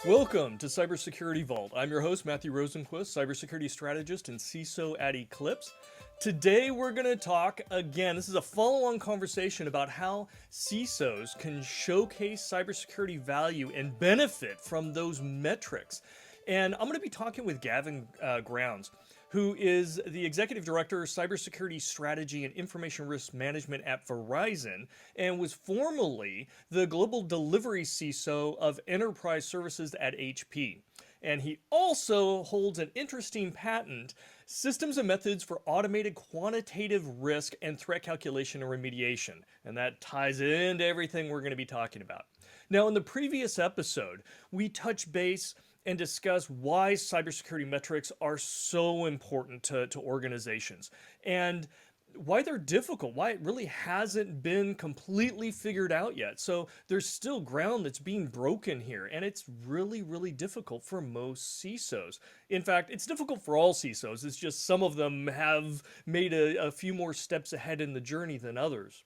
Welcome to Cybersecurity Vault. I'm your host, Matthew Rosenquist, cybersecurity strategist and CISO at Eclipz. Today we're going to talk again. This is a follow-on conversation about how CISOs can showcase cybersecurity value and benefit from those metrics. And I'm going to be talking with Gavin Grounds, who is the Executive Director of Cybersecurity Strategy and Information Risk Management at Verizon, and was formerly the Global Delivery CISO of Enterprise Services at HP. And he also holds an interesting patent, Systems and Methods for Automated Quantitative Risk and Threat Calculation and Remediation. And that ties into everything we're going to be talking about. Now, in the previous episode, we touched base and discuss why cybersecurity metrics are so important to organizations and why they're difficult, why it really hasn't been completely figured out yet. So there's still ground that's being broken here, and it's really, really difficult for most CISOs. In fact, it's difficult for all CISOs. It's just some of them have made a few more steps ahead in the journey than others.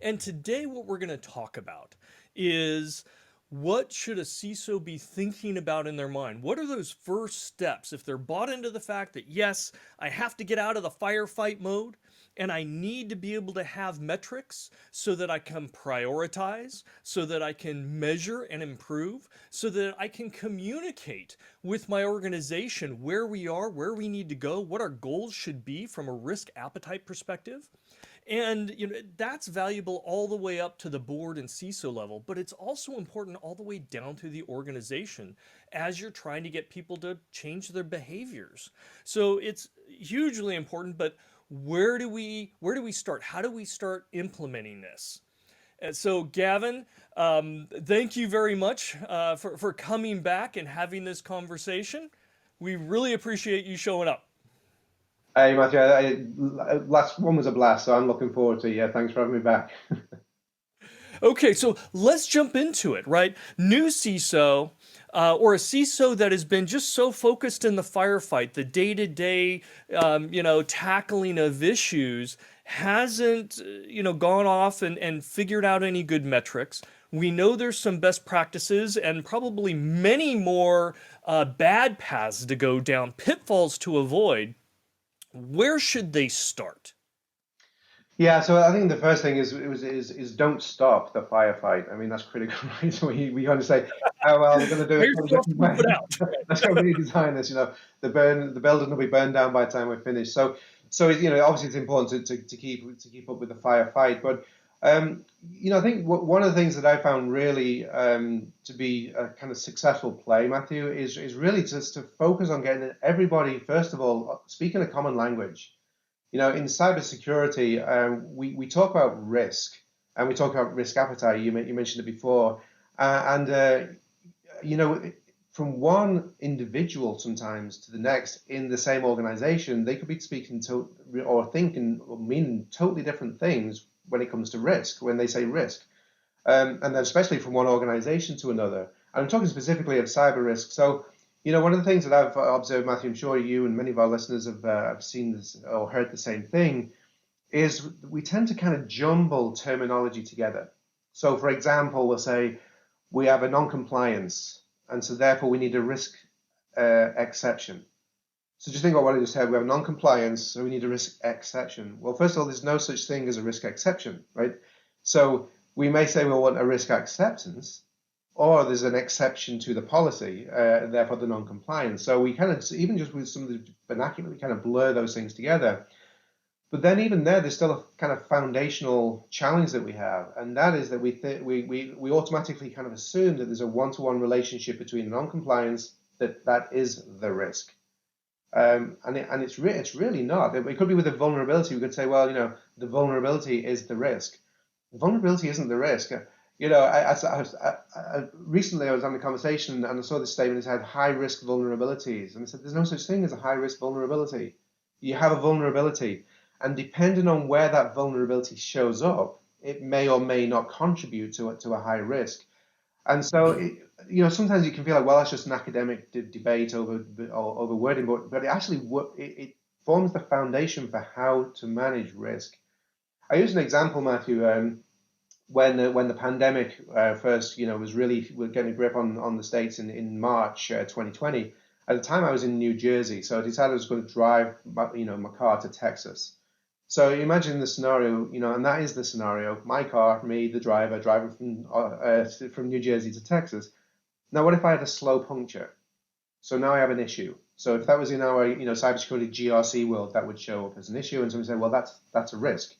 And today what we're going to talk about is what should a CISO be thinking about in their mind? What are those first steps if they're bought into the fact that, yes, I have to get out of the firefight mode and I need to be able to have metrics so that I can prioritize, so that I can measure and improve, so that I can communicate with my organization where we are, where we need to go, what our goals should be from a risk appetite perspective. And that's valuable all the way up to the board and CISO level, but it's also important all the way down to the organization as you're trying to get people to change their behaviors. So it's hugely important, but where do we start? How do we start implementing this? So Gavin, thank you very much for coming back and having this conversation. We really appreciate you showing up. Hey, Matthew, last one was a blast, so I'm looking forward to it. Yeah, thanks for having me back. Okay, so let's jump into it, right? New CISO, or a CISO that has been just so focused in the firefight, the day-to-day, tackling of issues, hasn't, gone off and figured out any good metrics. We know there's some best practices and probably many more bad paths to go down, pitfalls to avoid. Where should they start? Yeah, so I think the first thing is don't stop the firefight. I mean, that's critical, right? So we kind of say, oh well, we're going to do it a different way. Let's go redesign this. The building will be burned down by the time we're finished. So obviously it's important to keep up with the firefight. But I think one of the things that I found really to be a kind of successful play, Matthew, is really just to focus on getting everybody, first of all, speaking a common language. In cybersecurity, we talk about risk and we talk about risk appetite. You mentioned it before, from one individual sometimes to the next in the same organization, they could be speaking to or thinking or meaning totally different things when it comes to risk, when they say risk, and then especially from one organization to another. And I'm talking specifically of cyber risk. So, one of the things that I've observed, Matthew, I'm sure you and many of our listeners have seen this or heard the same thing, is we tend to kind of jumble terminology together. So, for example, we'll say we have a non-compliance, and so therefore we need a risk exception. So just think about what I just said. We have non-compliance, so we need a risk exception. Well, first of all, there's no such thing as a risk exception, right? So we may say we want a risk acceptance, or there's an exception to the policy, therefore the non-compliance. So we kind of, even just with some of the vernacular, we kind of blur those things together. But then even there's still a kind of foundational challenge that we have, and that is that we automatically kind of assume that there's a one-to-one relationship between non-compliance, that is the risk. And it's really not. It could be with a vulnerability. We could say, well, the vulnerability is the risk. The vulnerability isn't the risk. Recently I was having a conversation and I saw this statement. It said high risk vulnerabilities, and I said there's no such thing as a high risk vulnerability. You have a vulnerability, and depending on where that vulnerability shows up, it may or may not contribute to a high risk. And so, sometimes you can feel like, well, that's just an academic debate over wording, but it actually it forms the foundation for how to manage risk. I use an example, Matthew. when the pandemic first, was really getting a grip on the States in March 2020. At the time, I was in New Jersey, so I decided I was going to drive my car to Texas. So imagine the scenario, and that is the scenario. My car, me, the driver, driving from New Jersey to Texas. Now, what if I had a slow puncture? So now I have an issue. So if that was in our cybersecurity GRC world, that would show up as an issue, and somebody said, well, that's a risk.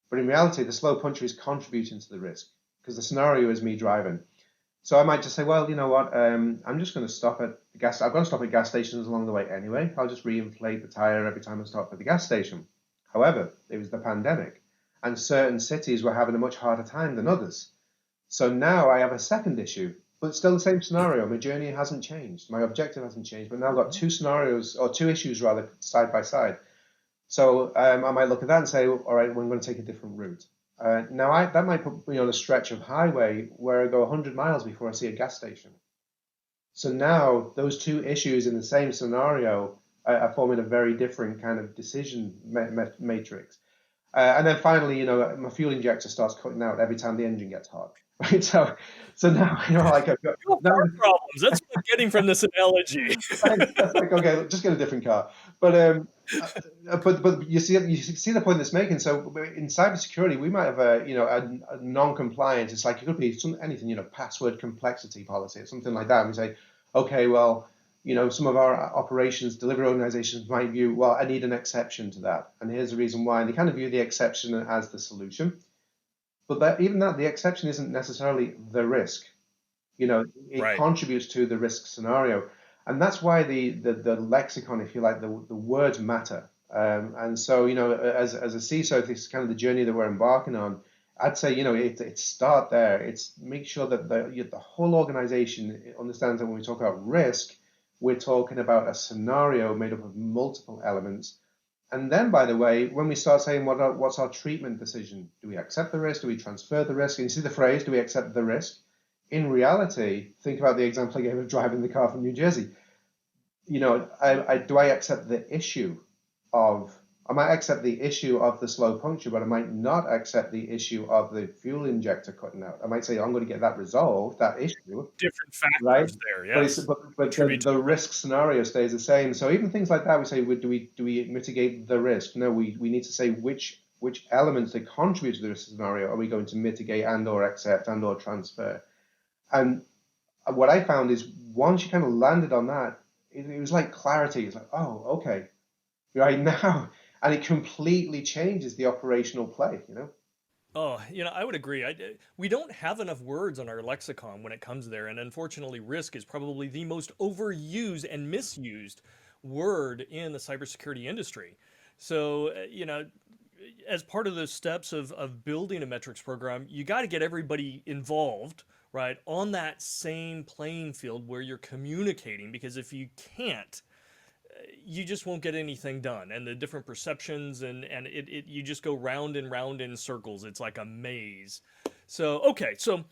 But in reality, the slow puncher is contributing to the risk because the scenario is me driving. So I might just say, well, you know what? I'm just going to stop at the gas. I've got to stop at gas stations along the way anyway. I'll just reinflate the tire every time I stop at the gas station. However, it was the pandemic, and certain cities were having a much harder time than others. So now I have a second issue, but it's still the same scenario. My journey hasn't changed. My objective hasn't changed, but now I've got two scenarios, or two issues rather, side by side. So I might look at that and say, all right, well, I'm going to take a different route. Now that might put me on a stretch of highway where I go 100 miles before I see a gas station. So now those two issues in the same scenario are forming a very different kind of decision matrix. And then finally, my fuel injector starts cutting out every time the engine gets hot. Right, so now like I've got No car problems. That's what I'm getting from this analogy. like okay, just get a different car. But you see the point that's making. So in cybersecurity, we might have a non-compliance. It's like it could be anything, password complexity policy or something like that. And we say, okay, well, some of our operations delivery organizations might view, well, I need an exception to that, and here's the reason why. And they kind of view the exception as the solution. But the exception isn't necessarily the risk. It Right. contributes to the risk scenario. And that's why the lexicon, if you like, the words matter. And so, as a CISO, this is kind of the journey that we're embarking on. I'd say, it's start there. It's make sure that the whole organization understands that when we talk about risk, we're talking about a scenario made up of multiple elements. And then, by the way, when we start saying what's our treatment decision, do we accept the risk? Do we transfer the risk? And you see the phrase, do we accept the risk? In reality, think about the example I gave of driving the car from New Jersey. Do I accept the issue I might accept the issue of the slow puncture, but I might not accept the issue of the fuel injector cutting out. I might say, I'm going to get that resolved, that issue. Different Right? factors there, yes. But the risk scenario stays the same. So even things like that, we say, do we mitigate the risk? No, we need to say which elements that contribute to the risk scenario are we going to mitigate and or accept and or transfer. And what I found is once you kind of landed on that, it was like clarity. It's like, oh, okay, right now. And it completely changes the operational play, Oh, I would agree. We don't have enough words on our lexicon when it comes there, and unfortunately, risk is probably the most overused and misused word in the cybersecurity industry. So, as part of the steps of building a metrics program, you got to get everybody involved, right, on that same playing field where you're communicating, because if you can't, you just won't get anything done, and the different perceptions and you just go round and round in circles. It's like a maze. So okay, so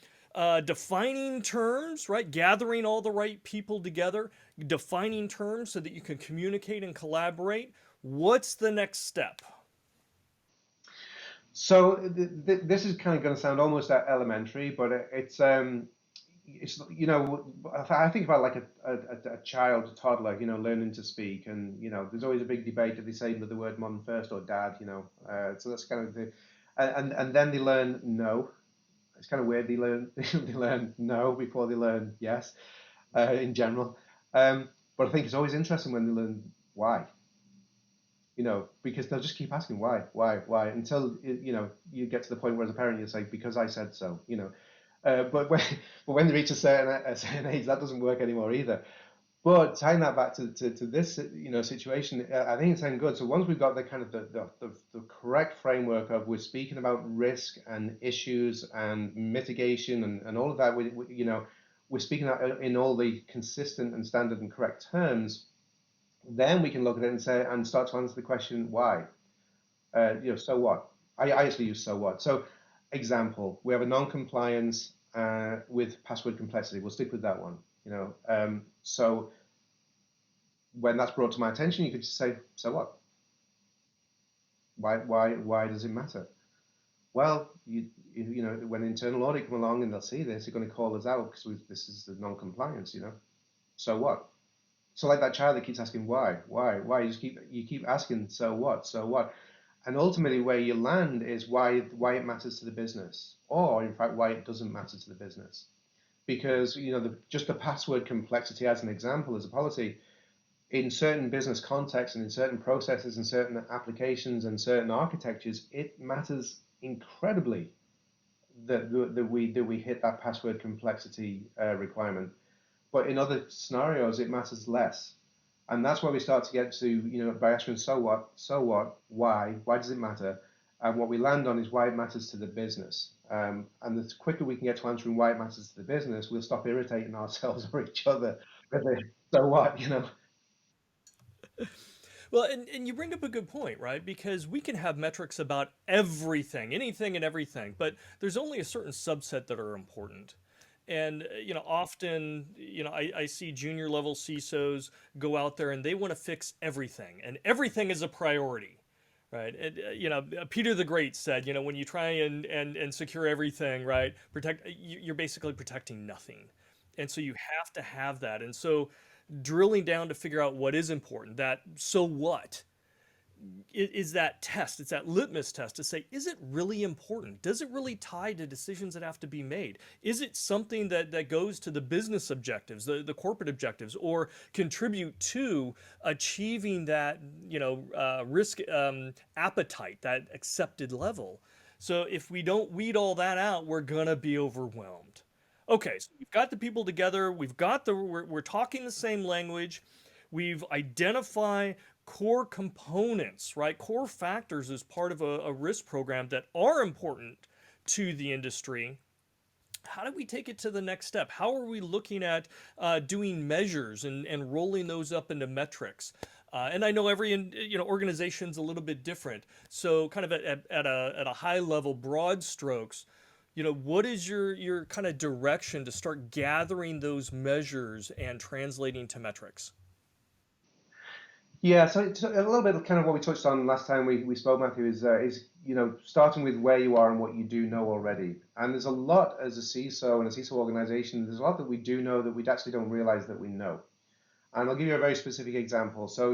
defining terms, right? Gathering all the right people together, defining terms so that you can communicate and collaborate. What's the next step? So this is kind of going to sound almost elementary, but it's I think about like a child, a toddler, learning to speak, and there's always a big debate: do they say the word mom first or dad? So that's kind of and then they learn no. It's kind of weird. They learn they learn no before they learn yes, in general. But I think it's always interesting when they learn why. Because they'll just keep asking why, until you get to the point where as a parent you say, because I said so. But when they reach a certain age, that doesn't work anymore either. But tying that back to this situation, I think it's then good. So once we've got the kind of the correct framework of we're speaking about risk and issues and mitigation and all of that, we're speaking in all the consistent and standard and correct terms. Then we can look at it and start to answer the question why. So what? I actually use so what. So example, we have a non-compliance with password complexity. We'll stick with that one. So when that's brought to my attention, you could just say, so what? Why does it matter? Well, when internal audit come along and they'll see this, they're going to call us out because this is the non-compliance. So what? So like that child that keeps asking why? You keep asking, so what? So what? And ultimately, where you land is why it matters to the business, or in fact, why it doesn't matter to the business. Because just the password complexity, as an example, as a policy, in certain business contexts and in certain processes and certain applications and certain architectures, it matters incredibly that we hit that password complexity requirement. But in other scenarios, it matters less. And that's where we start to get to, by asking, so what, why does it matter? And what we land on is why it matters to the business. And the quicker we can get to answering why it matters to the business, we'll stop irritating ourselves or each other with it. So what? Well, and you bring up a good point, right? Because we can have metrics about everything, anything and everything, but there's only a certain subset that are important. And often, I see junior level CISOs go out there and they want to fix everything, and everything is a priority, right? And, Peter the Great said, when you try and secure everything, right, you're basically protecting nothing. And so you have to have that. And so drilling down to figure out what is important, that so what is that test. It's that litmus test to say, is it really important? Does it really tie to decisions that have to be made? Is it something that goes to the business objectives, the corporate objectives, or contribute to achieving that risk appetite, that accepted level? So if we don't weed all that out, we're gonna be overwhelmed. Okay, so we've got the people together. We're talking the same language. We've identified core components, right? Core factors as part of a risk program that are important to the industry. How do we take it to the next step? How are we looking at doing measures and rolling those up into metrics? And I know every organization's a little bit different. So kind of at a high level, broad strokes, what is your kind of direction to start gathering those measures and translating to metrics? Yeah, so it's a little bit of kind of what we touched on last time we spoke, Matthew, is starting with where you are and what you do know already. And there's a lot as a CISO and a CISO organization, there's a lot that we do know that we actually don't realize that we know. And I'll give you a very specific example. So,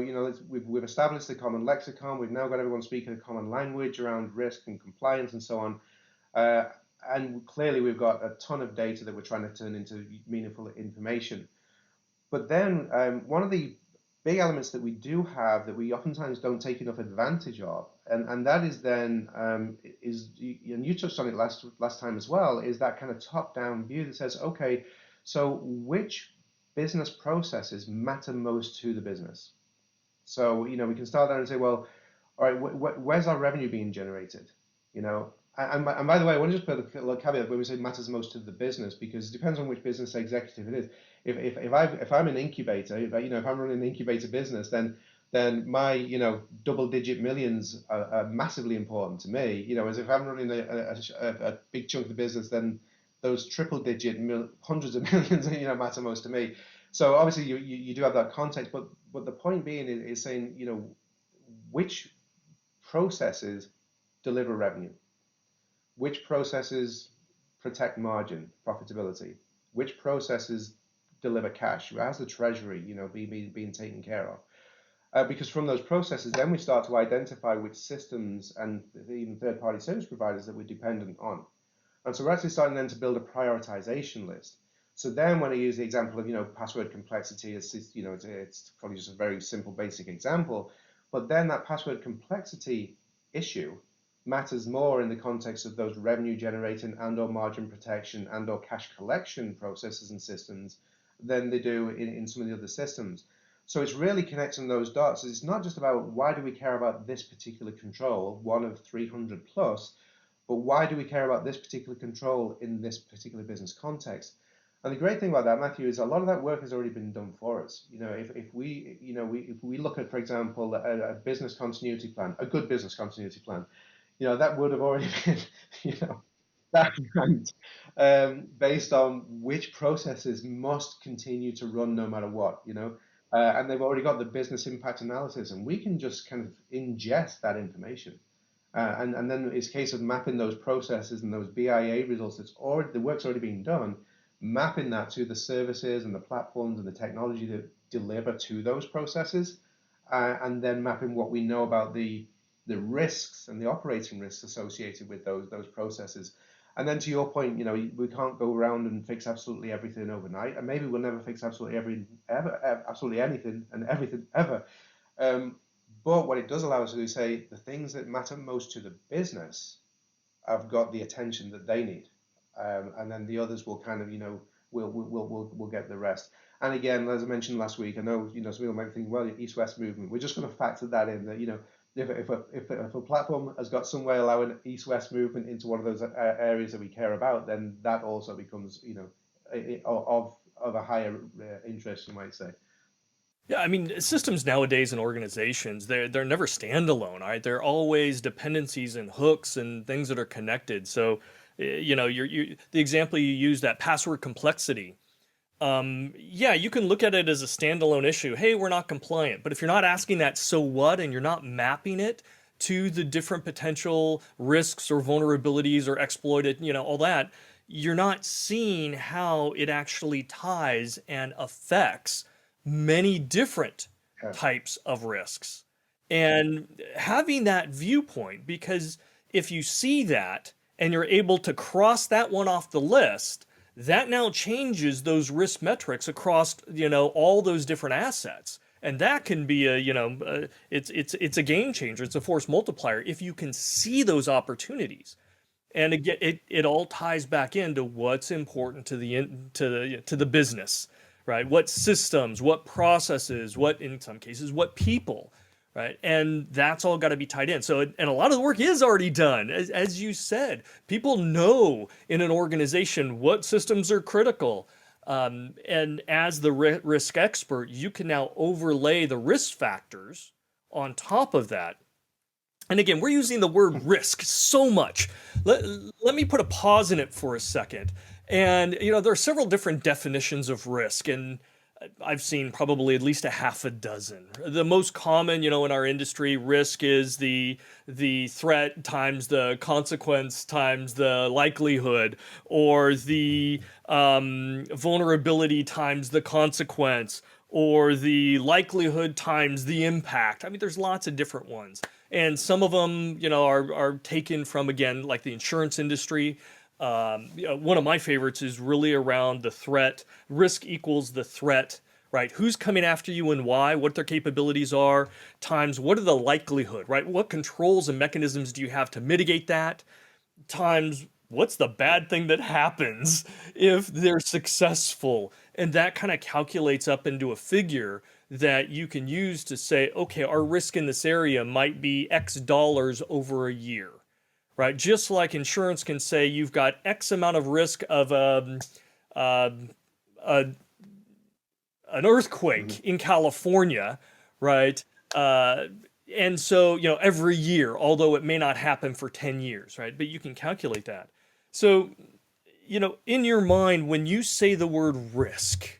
we've established the common lexicon. We've now got everyone speaking a common language around risk and compliance and so on. Uh, and clearly, we've got a ton of data that we're trying to turn into meaningful information. But then one of the big elements that we do have that we oftentimes don't take enough advantage of, and that is then and you touched on it last time as well, is that kind of top-down view that says, okay, so which business processes matter most to the business? So we can start there and say, well, all right, where's our revenue being generated? And by the way, I want to just put a little caveat when we say matters most to the business, because it depends on which business executive it is. If I'm an incubator, if I'm running an incubator business, then my double-digit millions are massively important to me. As if I'm running a big chunk of the business, then those triple-digit hundreds of millions matter most to me. So obviously you do have that context, but the point being is saying which processes deliver revenue, which processes protect margin, profitability, which processes deliver cash, how's the treasury being taken care of. Because from those processes, then we start to identify which systems and even third-party service providers that we're dependent on. And so we're actually starting then to build a prioritization list. So then when I use the example of password complexity, it's probably just a very simple basic example, but then that password complexity issue matters more in the context of those revenue generating and/or margin protection and/or cash collection processes and systems than they do in some of the other systems. So it's really connecting those dots. It's not just about why do we care about this particular control, one of 300 plus, but why do we care about this particular control in this particular business context? And the great thing about that, Matthew, is a lot of that work has already been done for us. If we look at, for example, a business continuity plan, a good business continuity plan, that would have already been, that ranked based on which processes must continue to run no matter what, and they've already got the business impact analysis, and we can just kind of ingest that information. And then it's a case of mapping those processes and those BIA results. The work's already been done, mapping that to the services and the platforms and the technology that deliver to those processes, and then mapping what we know about the risks and the operating risks associated with those processes. And then to your point, we can't go around and fix absolutely everything overnight, and maybe we'll never fix absolutely absolutely anything and everything ever. But what it does allow us to do is say the things that matter most to the business have got the attention that they need, and then the others will kind of we'll get the rest. And again, as I mentioned last week, I know some people might think, well, East-West movement. We're just going to factor that in, that if a platform has got some way allowing East-West movement into one of those areas that we care about, then that also becomes of a higher interest, you might say. Yeah, I mean, systems nowadays in organizations, they're never standalone, right? They're always dependencies and hooks and things that are connected. So, the example you use, that password complexity. Yeah, you can look at it as a standalone issue. Hey, we're not compliant. But if you're not asking that so what, and you're not mapping it to the different potential risks or vulnerabilities or exploited, all that, you're not seeing how it actually ties and affects many different types of risks. And having that viewpoint, because if you see that and you're able to cross that one off the list, that now changes those risk metrics across, all those different assets. And that can be it's a game changer. It's a force multiplier if you can see those opportunities. And again, it all ties back into what's important to the business, right? What systems, what processes, what, in some cases, what people, right? And that's all got to be tied in. So, and a lot of the work is already done. As you said, people know in an organization what systems are critical. And as the risk expert, you can now overlay the risk factors on top of that. And again, we're using the word risk so much. Let me put a pause in it for a second. And, there are several different definitions of risk, and I've seen probably at least a half a dozen. The most common, in our industry, risk is the threat times the consequence times the likelihood, or the vulnerability times the consequence, or the likelihood times the impact. I mean, there's lots of different ones. And some of them, are taken from, again, like the insurance industry. One of my favorites is really around the threat. Risk equals the threat, right? Who's coming after you and why, what their capabilities are, times what are the likelihood, right? What controls and mechanisms do you have to mitigate that, times what's the bad thing that happens if they're successful. And that kind of calculates up into a figure that you can use to say, okay, our risk in this area might be X dollars over a year, right? Just like insurance can say you've got X amount of risk of an earthquake in California, right? And so, every year, although it may not happen for 10 years, right? But you can calculate that. So, in your mind, when you say the word risk,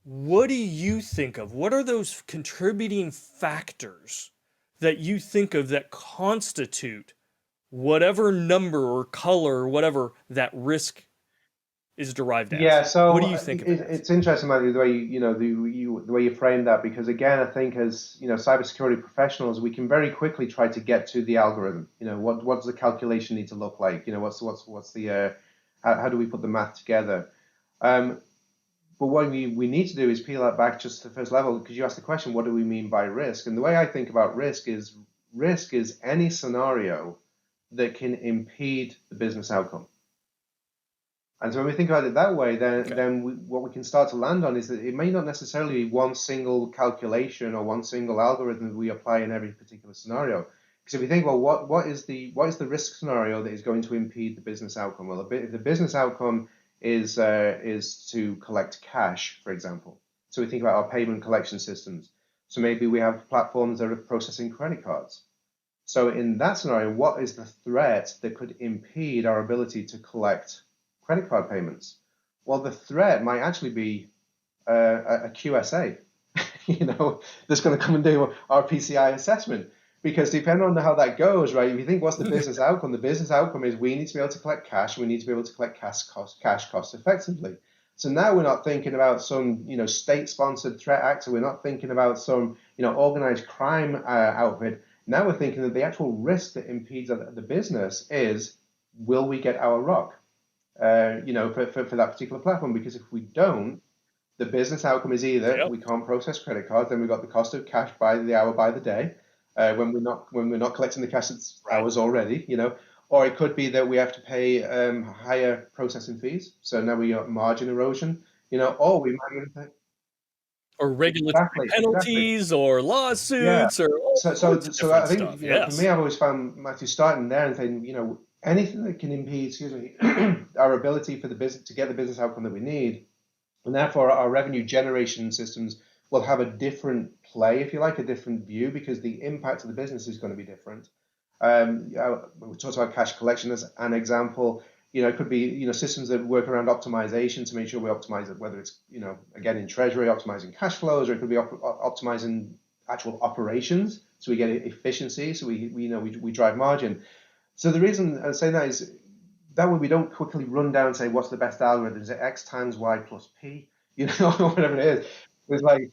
what do you think of? What are those contributing factors that you think of that constitute whatever number or color or whatever that risk is derived as? Yeah, so what do you think of it as? it's interesting, Matthew, the way the way you frame that, because again, I think as cybersecurity professionals, we can very quickly try to get to the algorithm. What does the calculation need to look like? What's the how do we put the math together? But what we need to do is peel that back just to the first level, because you asked the question, what do we mean by risk? And the way I think about risk is any scenario that can impede the business outcome. And so when we think about it that way, then what we can start to land on is that it may not necessarily be one single calculation or one single algorithm that we apply in every particular scenario. Because if you think, well, what is the risk scenario that is going to impede the business outcome? Well, if the business outcome is to collect cash, for example. So we think about our payment collection systems. So maybe we have platforms that are processing credit cards. So in that scenario, what is the threat that could impede our ability to collect credit card payments? Well, the threat might actually be a QSA, that's going to come and do our PCI assessment. Because depending on how that goes, right? If you think what's the business outcome is we need to be able to collect cash. We need to be able to collect cash cost effectively. So now we're not thinking about some, state-sponsored threat actor. We're not thinking about some, organized crime outfit. Now we're thinking that the actual risk that impedes the business is, will we get our ROC, for that particular platform? Because if we don't, the business outcome is either Yep. we can't process credit cards, then we've got the cost of cash by the hour, by the day, when we're not collecting the cash that's Right. ours already, or it could be that we have to pay higher processing fees. So now we got margin erosion, or we might Or regulatory exactly. penalties or Yeah. lawsuits or all sorts of So I different think, stuff. for me, Yes. I've always found, Matthew, starting there and saying, anything that can impede, excuse me, our ability for the business to get the business outcome that we need, and therefore our revenue generation systems will have a different play, if you like, a different view, because the impact of the business is going to be different. We talked about cash collection as an example. It could be, systems that work around optimization to make sure we optimize it, whether it's, again, in treasury, optimizing cash flows, or it could be optimizing actual operations. So we get efficiency. So we drive margin. So the reason I'm saying that is that way we don't quickly run down and say, what's the best algorithm? Is it X times Y plus P? Whatever it is. It's like,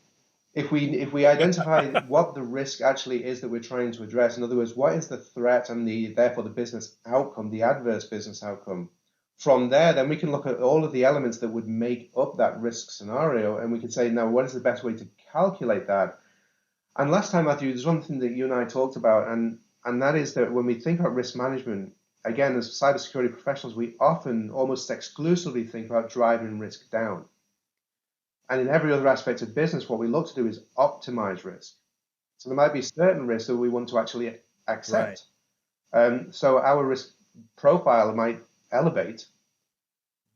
if we identify what the risk actually is that we're trying to address, in other words, what is the threat and therefore the business outcome, the adverse business outcome, from there, then we can look at all of the elements that would make up that risk scenario, and we can say, now, what is the best way to calculate that? And last time, Matthew, there's one thing that you and I talked about, and that is that when we think about risk management, again, as cybersecurity professionals, we often almost exclusively think about driving risk down. And in every other aspect of business, what we look to do is optimize risk. So there might be certain risks that we want to actually Right. accept. So our risk profile might elevate,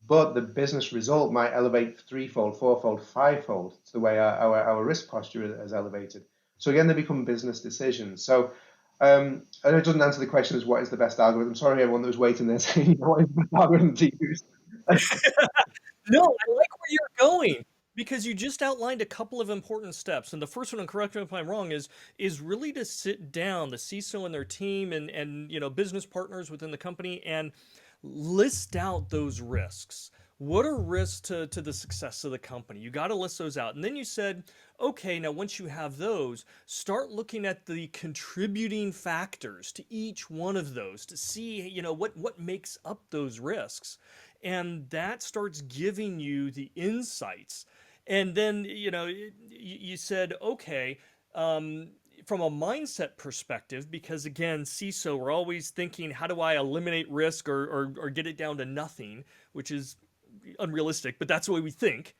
but the business result might elevate threefold, fourfold, fivefold to the way our risk posture has elevated. So again, they become business decisions. So I know it doesn't answer the question as what is the best algorithm. Sorry, everyone that was waiting there saying what is the best algorithm to use. No, I like where you're going because you just outlined a couple of important steps. And the first one, and correct me if I'm wrong, is really to sit down, the CISO and their team and business partners within the company and list out those risks. What are risks to the success of the company? You got to list those out. And then you said, okay, now once you have those, start looking at the contributing factors to each one of those to see, what makes up those risks. And that starts giving you the insights. And then, you said, okay, from a mindset perspective, because again, CISO, we're always thinking, how do I eliminate risk or get it down to nothing, which is unrealistic, but that's the way we think,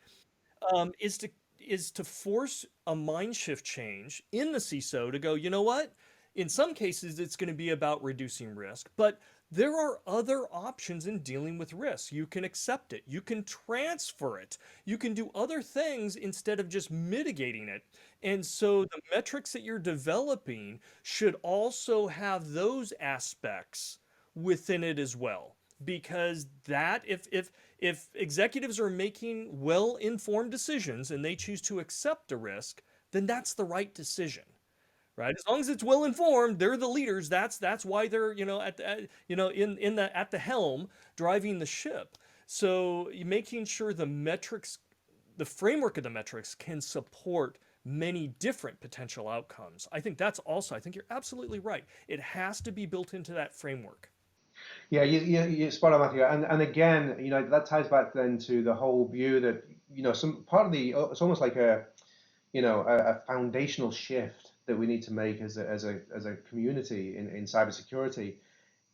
is to force a mind shift change in the CISO to go, you know what? In some cases, it's going to be about reducing risk, but there are other options in dealing with risk. You can accept it. You can transfer it. You can do other things instead of just mitigating it. And so the metrics that you're developing should also have those aspects within it as well. Because that if executives are making well-informed decisions and they choose to accept a risk, then that's the right decision, right? As long as it's well informed, they're the leaders. That's why they're at the helm driving the ship. So making sure the metrics, the framework of the metrics, can support many different potential outcomes. I think you're absolutely right. It has to be built into that framework. Yeah, you spot on, Matthew. And again, that ties back then to the whole view that, some part of it's almost like a foundational shift that we need to make as a community in cybersecurity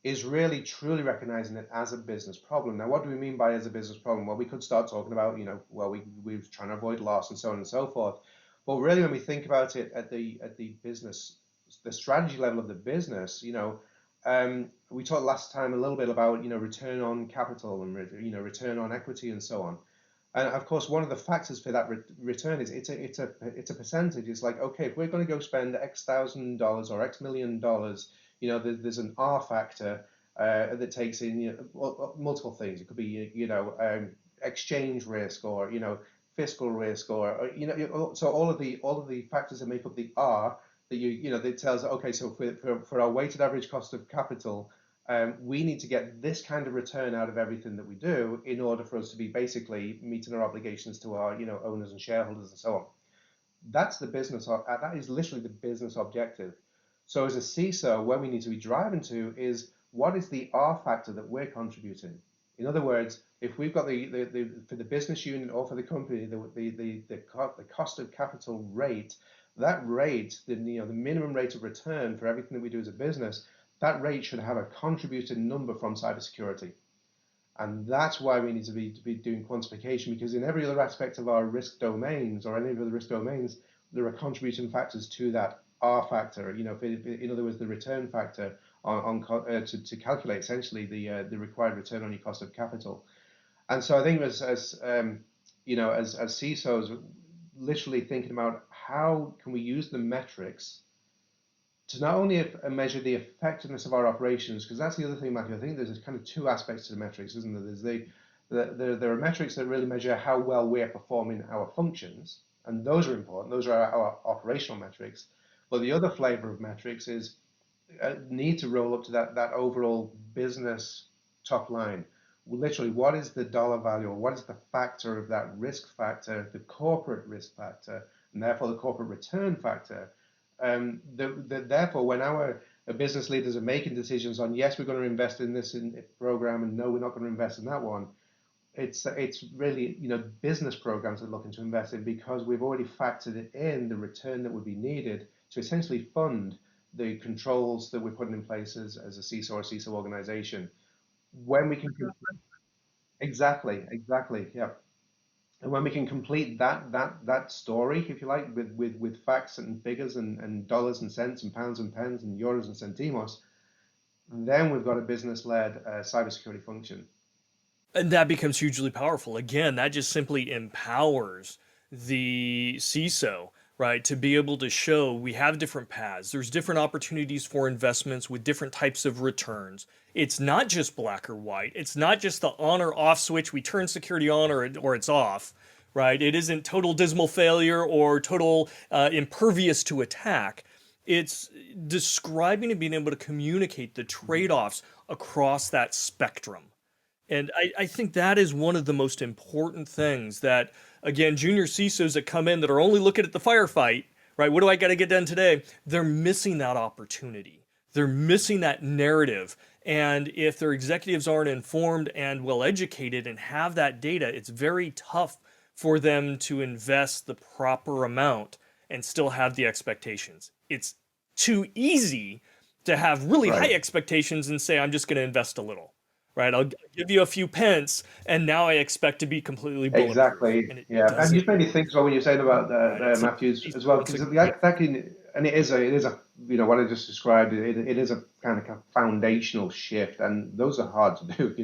is really truly recognizing it as a business problem. Now, what do we mean by as a business problem? Well, we could start talking about, we're trying to avoid loss and so on and so forth. But really, when we think about it at the business, the strategy level of the business, we talked last time a little bit about, return on capital and, return on equity and so on. And of course, one of the factors for that return is it's a percentage. It's like, okay, if we're going to go spend X $1,000 or X $1,000,000, there's an R factor that takes in multiple things. It could be exchange risk or fiscal risk or so all of the factors that make up the R that that tells, okay, so for our weighted average cost of capital, we need to get this kind of return out of everything that we do in order for us to be basically meeting our obligations to our owners and shareholders and so on. That's the business. That is literally the business objective. So as a CISO, where we need to be driving to is what is the R factor that we're contributing? In other words, if we've got for the business unit or for the company, the cost of capital rate, that rate, the minimum rate of return for everything that we do as a business, that rate should have a contributed number from cybersecurity. And that's why we need to be doing quantification, because in every other aspect of our risk domains or any of the risk domains, there are contributing factors to that R factor. In other words, the return factor to calculate essentially the required return on your cost of capital. And so I think as CISOs, literally thinking about how can we use the metrics to not only measure the effectiveness of our operations, because that's the other thing, Matthew. I think there's kind of two aspects to the metrics, isn't there? There are metrics that really measure how well we're performing our functions, and those are important. Those are our operational metrics. But the other flavor of metrics is need to roll up to that overall business top line. Literally, what is the dollar value, or what is the factor of that risk factor, the corporate risk factor, and therefore the corporate return factor? Therefore, when our business leaders are making decisions on, yes, we're going to invest in this program, and no, we're not going to invest in that one, it's really business programs that are looking to invest in, because we've already factored in the return that would be needed to essentially fund the controls that we're putting in place as a CISO or CISO organization. When we can exactly, yeah. And when we can complete that story, if you like, with facts and figures and dollars and cents and pounds and pence and euros and centimos, then we've got a business-led cybersecurity function. And that becomes hugely powerful. Again, that just simply empowers the CISO, right, to be able to show we have different paths. There's different opportunities for investments with different types of returns. It's not just black or white. It's not just the on or off switch. We turn security on or it's off, right? It isn't total dismal failure or total impervious to attack. It's describing and being able to communicate the trade-offs across that spectrum. And I think that is one of the most important things that, again, junior CISOs that come in that are only looking at the firefight, right? What do I got to get done today? They're missing that opportunity. They're missing that narrative. And if their executives aren't informed and well educated and have that data, it's very tough for them to invest the proper amount and still have the expectations. It's too easy to have really high expectations and say, I'm just going to invest a little. Right, I'll give you a few pence, and now I expect to be completely bulletproof. Exactly, yeah. And you made me think as well when you're saying about Matthews as well, because that can, and it is a what I just described. It is a kind of foundational shift, and those are hard to do.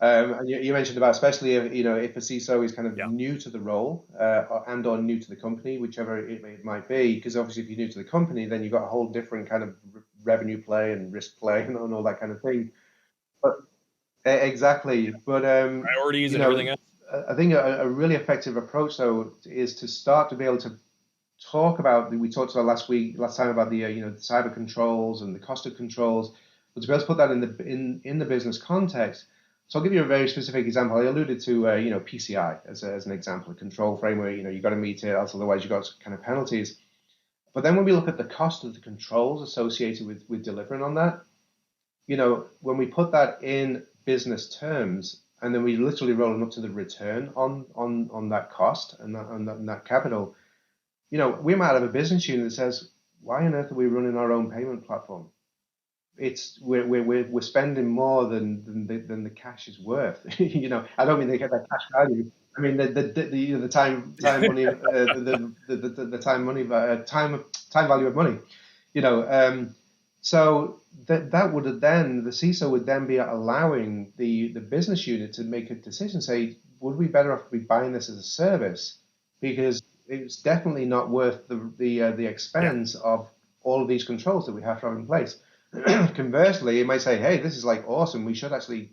And you mentioned about, especially if a CISO is kind of new to the role or new to the company, whichever it might be. Because obviously, if you're new to the company, then you've got a whole different kind of revenue play and risk play and all that kind of thing. But exactly, but priorities and everything else. I think a really effective approach, though, is to start to be able to talk about. We talked about last time about the the cyber controls and the cost of controls, but to be able to put that in the business context. So I'll give you a very specific example. I alluded to PCI as an example, a control framework. You've got to meet it, else otherwise you've got kind of penalties. But then when we look at the cost of the controls associated with delivering on that, when we put that in business terms, and then we literally roll them up to the return on that cost and that capital, we might have a business unit that says, why on earth are we running our own payment platform? We're spending more than the cash is worth. I don't mean they get that cash value. I mean the time money, the time value of money. So that would then, the CISO would then be allowing the business unit to make a decision, say, would we better off be buying this as a service? Because it's definitely not worth the expense of all of these controls that we have to have in place. Conversely, it might say, hey, this is like awesome. We should actually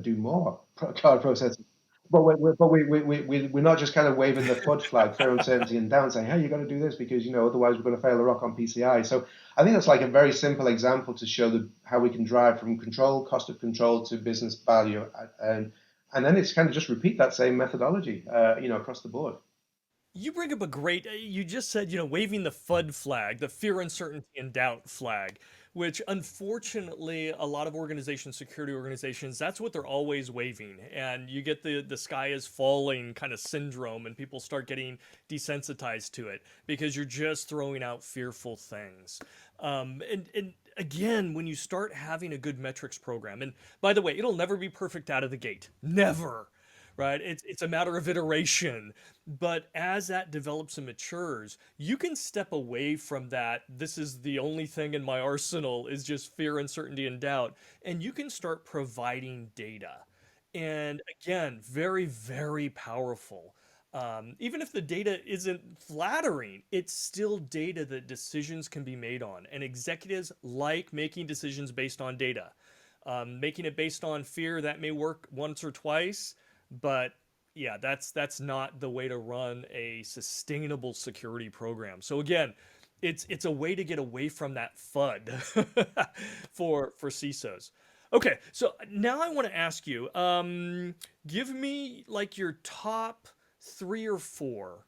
do more card processing. But we're not just kind of waving the FUD flag, fear, uncertainty, and doubt, saying, hey, you've got to do this because, otherwise we're going to fail the rock on PCI. So I think that's like a very simple example to show how we can drive from control, cost of control to business value. And then it's kind of just repeat that same methodology, across the board. You bring up a great, you just said, waving the FUD flag, the fear, uncertainty, and doubt flag, which unfortunately a lot of organizations, security organizations, that's what they're always waving. And you get the sky is falling kind of syndrome, and people start getting desensitized to it because you're just throwing out fearful things. And again, when you start having a good metrics program, and by the way, it'll never be perfect out of the gate. Never, right? It's a matter of iteration. But as that develops and matures, you can step away from that. This is the only thing in my arsenal is just fear, uncertainty, and doubt. And you can start providing data. And again, very, very powerful. Even if the data isn't flattering, it's still data that decisions can be made on. And executives like making decisions based on data. Making it based on fear, that may work once or twice, but yeah, that's not the way to run a sustainable security program. So again, it's a way to get away from that FUD for CISOs. Okay, so now I want to ask you, give me like your top three or four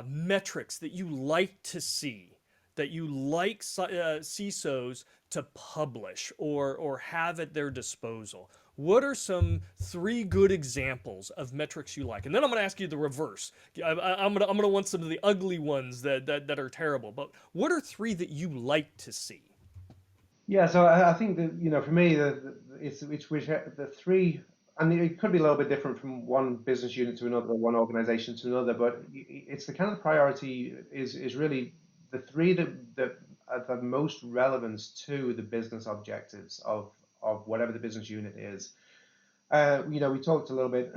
metrics that you like to see, that you like CISOs to publish or have at their disposal. What are some three good examples of metrics you like? And then I'm going to ask you the reverse. I'm gonna want some of the ugly ones that are terrible. But what are three that you like to see? Yeah, so I think that for me it's which the three, and it could be a little bit different from one business unit to another, one organization to another, but it's the kind of priority is really the three that are the most relevance to the business objectives of whatever the business unit is. We talked a little bit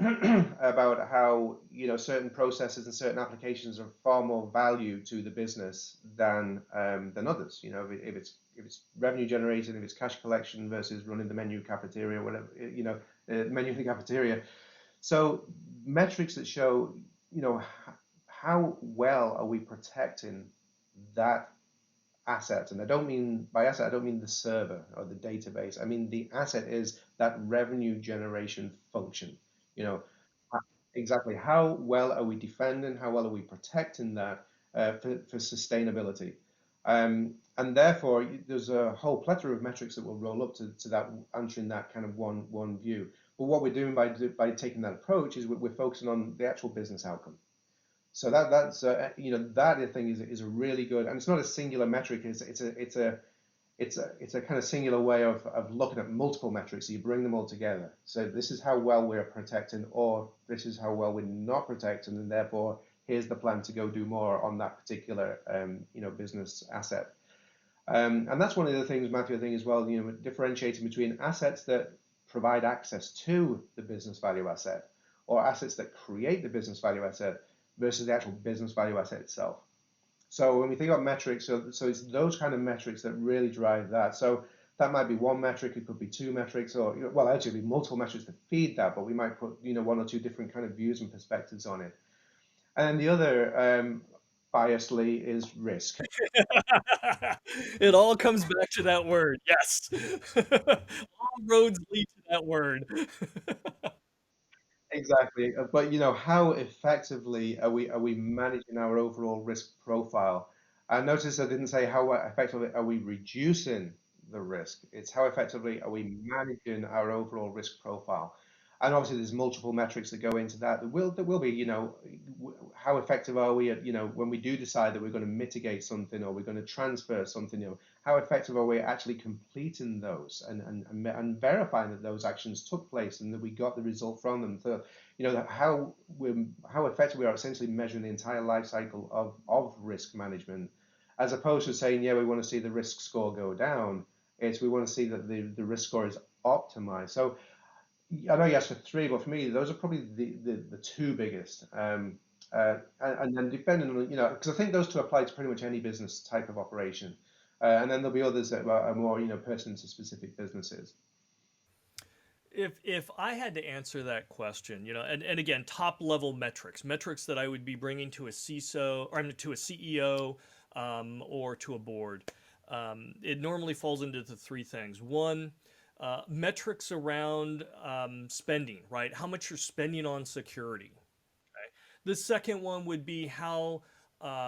about how certain processes and certain applications are far more value to the business than others. If it's revenue generating, if it's cash collection versus running the menu cafeteria, whatever, menu in the cafeteria. So metrics that show how well are we protecting that asset. And I don't mean by asset, I don't mean the server or the database. I mean the asset is that revenue generation function. You know, exactly how well are we defending, how well are we protecting that for sustainability. And therefore, there's a whole plethora of metrics that will roll up to that, answering that kind of one view. But what we're doing by taking that approach is we're focusing on the actual business outcome. So that I think is a really good, and it's not a singular metric. It's a kind of singular way of looking at multiple metrics. So you bring them all together. So this is how well we're protecting, or this is how well we're not protecting, and therefore here's the plan to go do more on that particular business asset. And that's one of the things, Matthew, I think as well. Differentiating between assets that provide access to the business value asset, or assets that create the business value asset, versus the actual business value asset itself. So when we think about metrics, so it's those kind of metrics that really drive that. So that might be one metric, it could be two metrics, or well, actually be multiple metrics to feed that, but we might put one or two different kind of views and perspectives on it. And the other, biasly, is risk. It all comes back to that word. Yes. All roads lead to that word. Exactly. But how effectively are we managing our overall risk profile? I notice I didn't say how effectively are we reducing the risk. It's how effectively are we managing our overall risk profile. And obviously there's multiple metrics that go into that. There will be, how effective are we at, when we do decide that we're going to mitigate something or we're going to transfer something, how effective are we actually completing those and verifying that those actions took place and that we got the result from them. So, how effective we are essentially measuring the entire life cycle of risk management, as opposed to saying, yeah, we want to see the risk score go down. It's we want to see that the risk score is optimized. So I know you asked for three, but for me, those are probably the two biggest. And then depending on, because I think those two apply to pretty much any business type of operation. And then there'll be others that are more, pertinent to specific businesses. If I had to answer that question, and again, top level metrics that I would be bringing to a CISO or to a CEO, or to a board, it normally falls into the three things. One, metrics around spending, right? How much you're spending on security. The second one would be how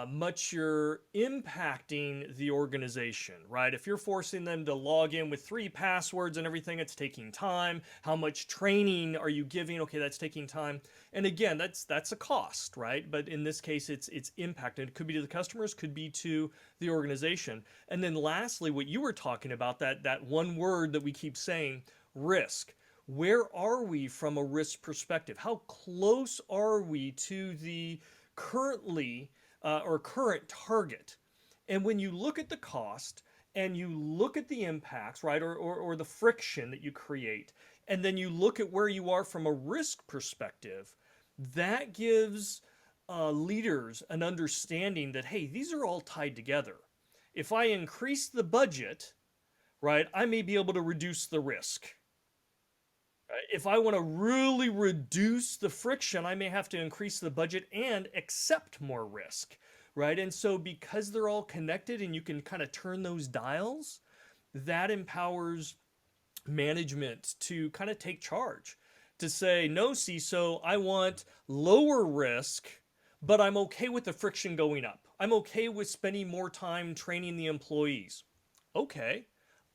much you're impacting the organization, right? If you're forcing them to log in with 3 passwords and everything, it's taking time. How much training are you giving? Okay, that's taking time. And again, that's a cost, right? But in this case, it's impact. And it could be to the customers, could be to the organization. And then lastly, what you were talking about, that one word that we keep saying, risk. Where are we from a risk perspective? How close are we to the currently or current target? And when you look at the cost and you look at the impacts, right, or the friction that you create, and then you look at where you are from a risk perspective, that gives leaders an understanding that, hey, these are all tied together. If I increase the budget, right, I may be able to reduce the risk. If I want to really reduce the friction, I may have to increase the budget and accept more risk, right? And so because they're all connected and you can kind of turn those dials, that empowers management to kind of take charge, to say, no, CISO, I want lower risk, but I'm okay with the friction going up. I'm okay with spending more time training the employees. Okay,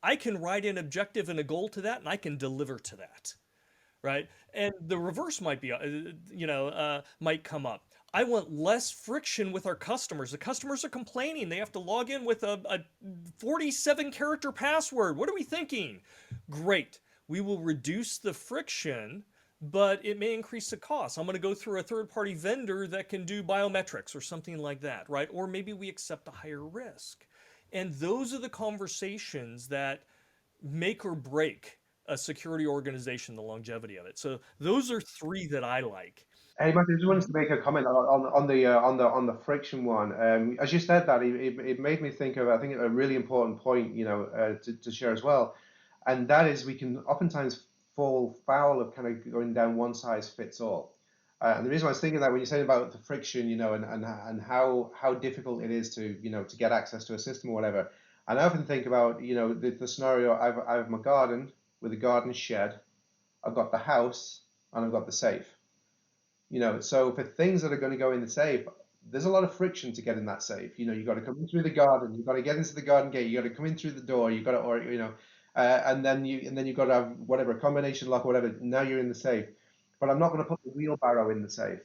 I can write an objective and a goal to that, and I can deliver to that, right? And the reverse might be, might come up. I want less friction with our customers. The customers are complaining. They have to log in with a 47 character password. What are we thinking? Great. We will reduce the friction, but it may increase the cost. I'm going to go through a third party vendor that can do biometrics or something like that, right? Or maybe we accept a higher risk. And those are the conversations that make or break a security organization, the longevity of it. So those are three that I like. Hey, Matthew, I just wanted to make a comment on the friction one. As you said that, it made me think of, I think, a really important point, to share as well, and that is we can oftentimes fall foul of kind of going down one size fits all. And the reason I was thinking that when you're saying about the friction, and how difficult it is to to get access to a system or whatever, and I often think about the scenario. I have my garden with a garden shed. I've got the house and I've got the safe. So for things that are going to go in the safe, there's a lot of friction to get in that safe. You've got to come in through the garden, you've got to get into the garden gate, you've got to come in through the door, you've got to, and then you've got to have whatever a combination lock or whatever. Now you're in the safe, but I'm not going to put the wheelbarrow in the safe.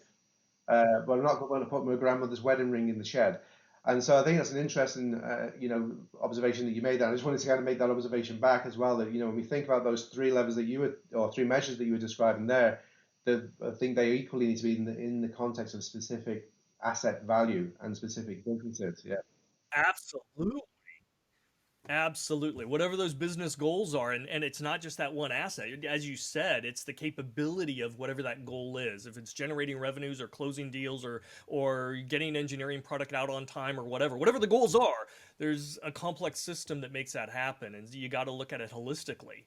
But I'm not going to put my grandmother's wedding ring in the shed. And so I think that's an interesting, observation that you made. There. I just wanted to kind of make that observation back as well. That when we think about those three levels that you were, or three measures that you were describing there, I think they equally need to be in the context of specific asset value and specific businesses. Yeah. Absolutely. Absolutely. Whatever those business goals are, and it's not just that one asset. As you said, it's the capability of whatever that goal is. If it's generating revenues or closing deals or getting engineering product out on time or whatever the goals are, there's a complex system that makes that happen. And you got to look at it holistically,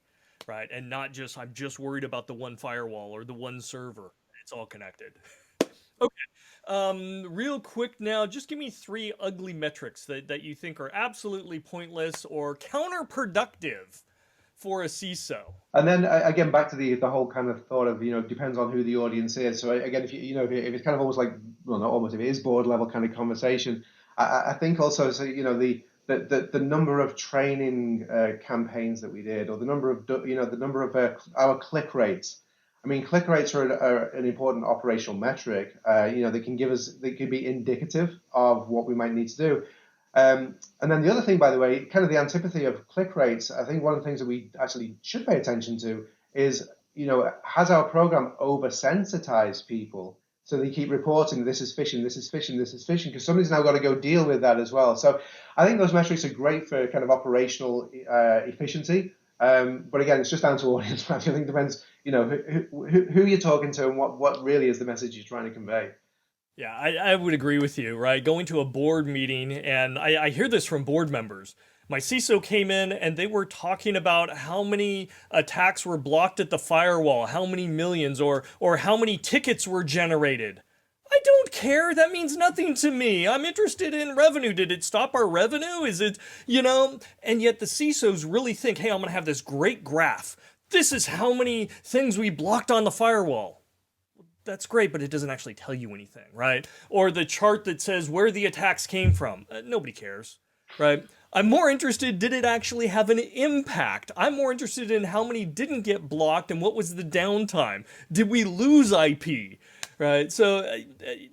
right? And not just, I'm just worried about the one firewall or the one server. It's all connected. Okay. Real quick now, just give me three ugly metrics that you think are absolutely pointless or counterproductive for a CISO. And then again, back to the whole kind of thought of depends on who the audience is. So again, if it's kind of almost like, well, not almost, if it is board level kind of conversation, I think also, so the number of training campaigns that we did, or the number of our click rates. I mean, click rates are an important operational metric. They can be indicative of what we might need to do. And then the other thing, by the way, kind of the antipathy of click rates, I think one of the things that we actually should pay attention to is, has our program oversensitized people? So they keep reporting, this is phishing, this is phishing, this is phishing, because somebody's now got to go deal with that as well. So I think those metrics are great for kind of operational efficiency. But again, it's just down to audience. I think it depends, who you're talking to and what really is the message you're trying to convey. Yeah, I would agree with you, right? Going to a board meeting, and I hear this from board members. My CISO came in and they were talking about how many attacks were blocked at the firewall, how many millions, or how many tickets were generated. I don't care. That means nothing to me. I'm interested in revenue. Did it stop our revenue? Is it, And yet the CISOs really think, hey, I'm going to have this great graph. This is how many things we blocked on the firewall. That's great, but it doesn't actually tell you anything, right? Or the chart that says where the attacks came from. Nobody cares, right? I'm more interested, did it actually have an impact? I'm more interested in how many didn't get blocked and what was the downtime. Did we lose IP, right? So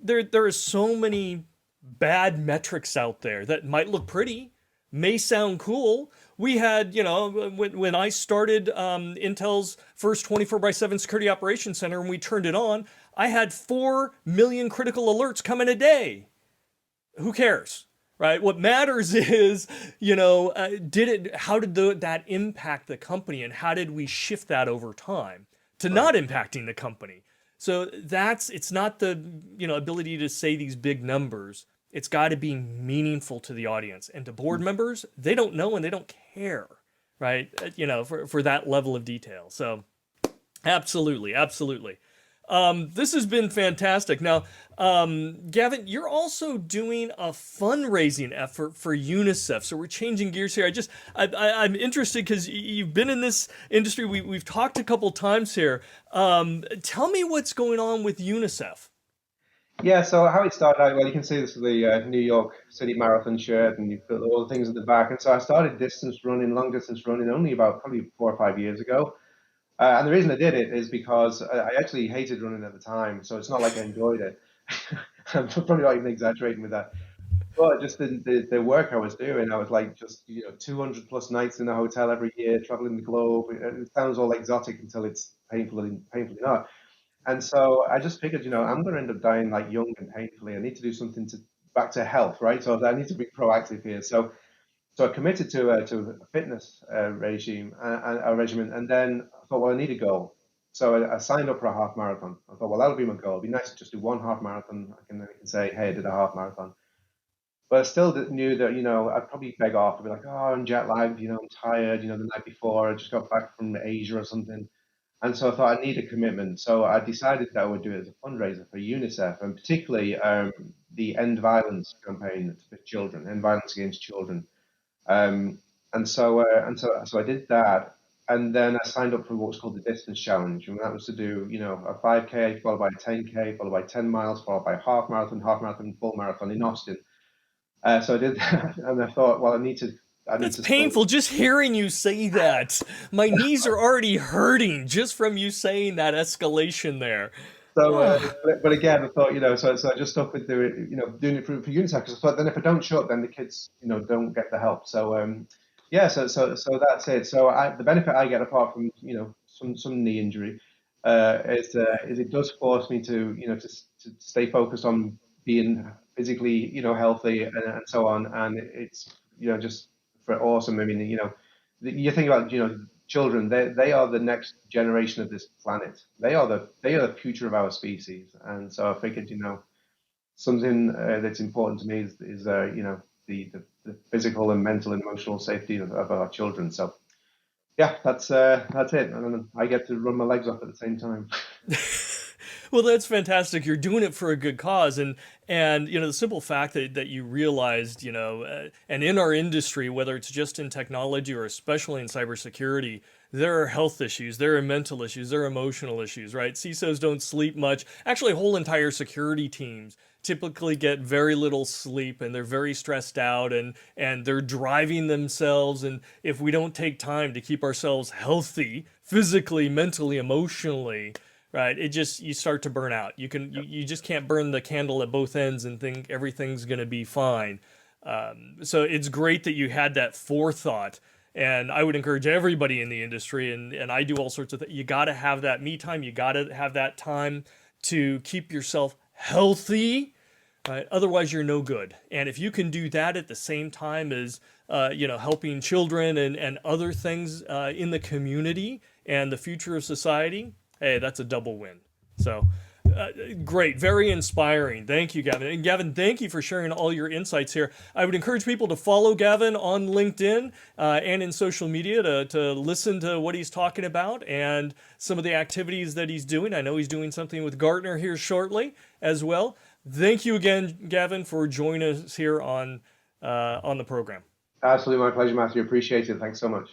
there are so many bad metrics out there that might look pretty, may sound cool. We had, when I started Intel's first 24/7 security operations center and we turned it on, I had 4 million critical alerts come in a day. Who cares, right? What matters is, how did that impact the company, and how did we shift that over time to not impacting the company? So it's not the, ability to say these big numbers. It's got to be meaningful to the audience and to board members. They don't know and they don't care, right? For that level of detail. So absolutely. This has been fantastic. Now, Gavin, you're also doing a fundraising effort for UNICEF. So we're changing gears here. I'm interested because you've been in this industry. We've talked a couple times here. Tell me what's going on with UNICEF. Yeah, so how it started out, well, you can see this is the New York City Marathon shirt, and you've got all the things at the back. And so I started long distance running, only about probably 4 or 5 years ago. And the reason I did it is because I actually hated running at the time, so it's not like I enjoyed it. I'm probably not even exaggerating with that. But just the work I was doing, I was like just 200 plus nights in a hotel every year, traveling the globe. It sounds all exotic until it's painfully not. And so I just figured, I'm going to end up dying like young and painfully. I need to do something back to health, right? So I need to be proactive here. So I committed to a fitness regime, a regimen, and then I thought, well, I need a goal. So I signed up for a half marathon. I thought, well, that'll be my goal. It'd be nice to just do one half marathon. I can say, hey, I did a half marathon. But I still knew that, I'd probably beg off. I'd be like, oh, I'm jet lagged, I'm tired, the night before I just got back from Asia or something. And so I thought I need a commitment. So I decided that I would do it as a fundraiser for UNICEF, and particularly the End Violence campaign for children, End Violence Against Children. So I did that, and then I signed up for what was called the Distance Challenge, and that was to do, a 5K followed by a 10K, followed by 10 miles, followed by a half marathon, full marathon in Austin. So I did that, and I thought, well, I need to. That's painful just hearing you say that. My knees are already hurting just from you saying that escalation there. So, but again, I thought, so I just stuck with doing it for UNICEF, because I thought then if I don't show up, then the kids, don't get the help. So, so that's it. So the benefit I get apart from, some knee injury, is it does force me to, to stay focused on being physically, healthy and so on. And it's, just for awesome. I mean, you think about, children, they are the next generation of this planet. They are the future of our species. And so I figured, something that's important to me is the physical and mental and emotional safety of our children. So yeah, that's it. And I get to run my legs off at the same time. Well, that's fantastic. You're doing it for a good cause, and the simple fact that you realized, and in our industry, whether it's just in technology or especially in cybersecurity, there are health issues, there are mental issues, there are emotional issues, right? CISOs don't sleep much. Actually, whole entire security teams typically get very little sleep, and they're very stressed out, and they're driving themselves. And if we don't take time to keep ourselves healthy, physically, mentally, emotionally, right, you start to burn out. You just can't burn the candle at both ends and think everything's going to be fine. So it's great that you had that forethought. And I would encourage everybody in the industry, and I do all sorts of things. You got to have that me time. You got to have that time to keep yourself healthy. Right? Otherwise, you're no good. And if you can do that at the same time as helping children and other things in the community and the future of society, hey, that's a double win. So Great, very inspiring. Thank you, Gavin. And Gavin, thank you for sharing all your insights here. I would encourage people to follow Gavin on LinkedIn and in social media to listen to what he's talking about and some of the activities that he's doing. I know he's doing something with Gartner here shortly as well. Thank you again, Gavin, for joining us here on the program. Absolutely my pleasure, Matthew. Appreciate it. Thanks so much.